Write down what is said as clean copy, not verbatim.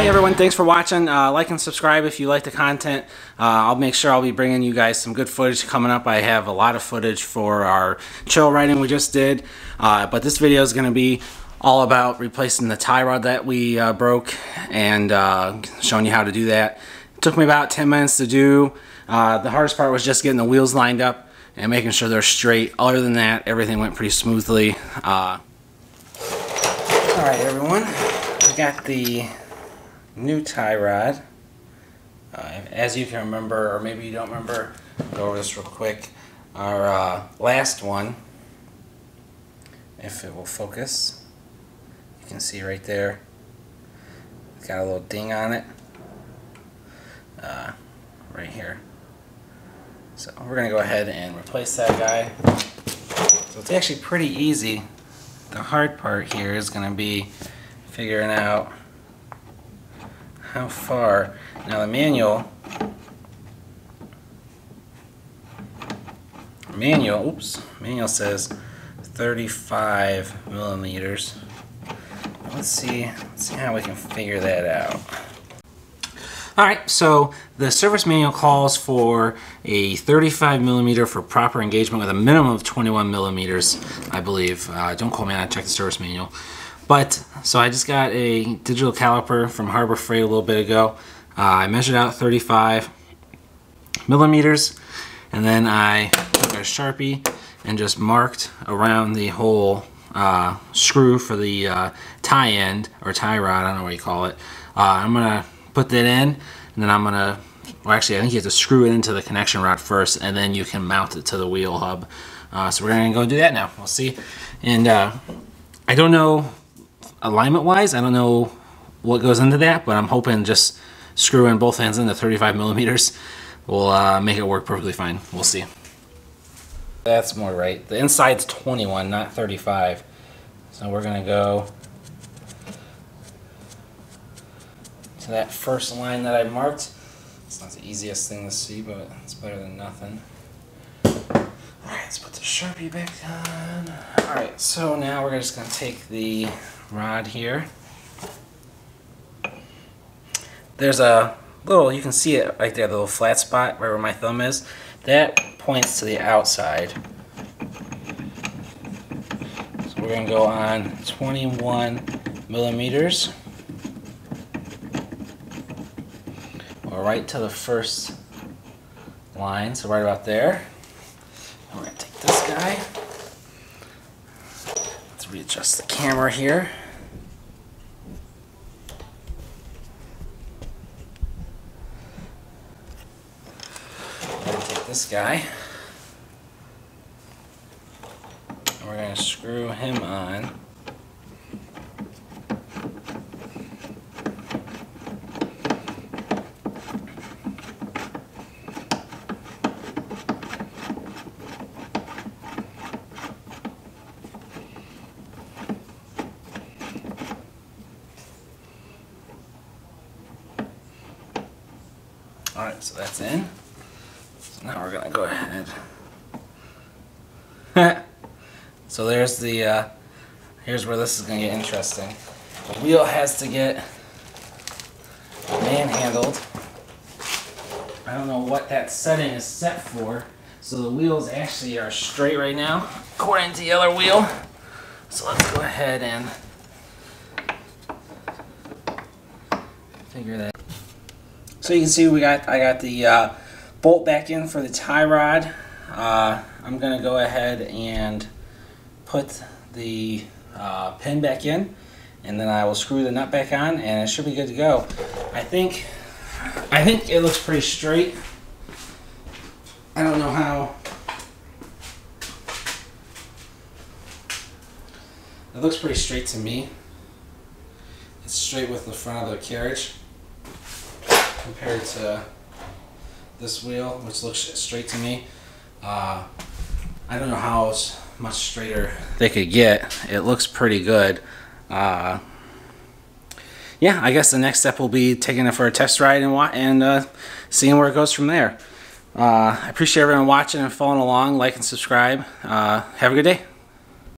Hi everyone, thanks for watching. Like and subscribe if you like the content. I'll make sure I'll be bringing you guys some good footage coming up. I have a lot of footage for our trail riding we just did, but this video is going to be all about replacing the tie rod that we broke and showing you how to do that. It took me about 10 minutes to do. The hardest part was just getting the wheels lined up and making sure they're straight. Other than that, everything went pretty smoothly. Alright everyone, we got the new tie rod. As you can remember, or maybe you don't remember, I'll go over this real quick. Our last one, if it will focus, you can see right there, it's got a little ding on it, right here. So we're going to go ahead and replace that guy. So it's actually pretty easy. The hard part here is going to be figuring out how far. Now the manual says 35 millimeters. Let's see how we can figure that out. Alright, so the service manual calls for a 35 millimeter for proper engagement with a minimum of 21 millimeters, I believe. Don't quote me on that, check the service manual. But, so I just got a digital caliper from Harbor Freight a little bit ago. I measured out 35 millimeters, and then I took a Sharpie and just marked around the whole screw for the tie end, or tie rod, I don't know what you call it. I'm going to put that in, and then I'm going to, well actually I think you have to screw it into the connection rod first, and then you can mount it to the wheel hub. So we're going to go do that now. We'll see. And I don't know, alignment wise, I don't know what goes into that, but I'm hoping just screwing both ends into 35 millimeters will make it work perfectly fine. We'll see. That's more right. The inside's 21, not 35. So we're going to go to that first line that I marked. It's not the easiest thing to see, but it's better than nothing. Alright, let's put the Sharpie back on. Alright, so now we're just going to take the rod here. There's a little, you can see it right there, the little flat spot right where my thumb is. That points to the outside. So we're going to go on 21 millimeters. Or right to the first line, so right about there. And we're going to take this guy. Let's readjust the camera here. This guy, and we're going to screw him on. Alright, so that's in. Now we're going to go ahead. So there's the, here's where this is going to get interesting. The wheel has to get manhandled. I don't know what that setting is set for. So the wheels actually are straight right now, according to the other wheel. So let's go ahead and figure that out. So you can see I got the bolt back in for the tie rod. I'm going to go ahead and put the pin back in, and then I will screw the nut back on, and it should be good to go. I think it looks pretty straight. I don't know how. It looks pretty straight to me. It's straight with the front of the carriage compared to this wheel, which looks straight to me. I don't know how much straighter they could get. It looks pretty good. Yeah, I guess the next step will be taking it for a test ride and seeing where it goes from there. I appreciate everyone watching and following along. Like and subscribe. Have a good day.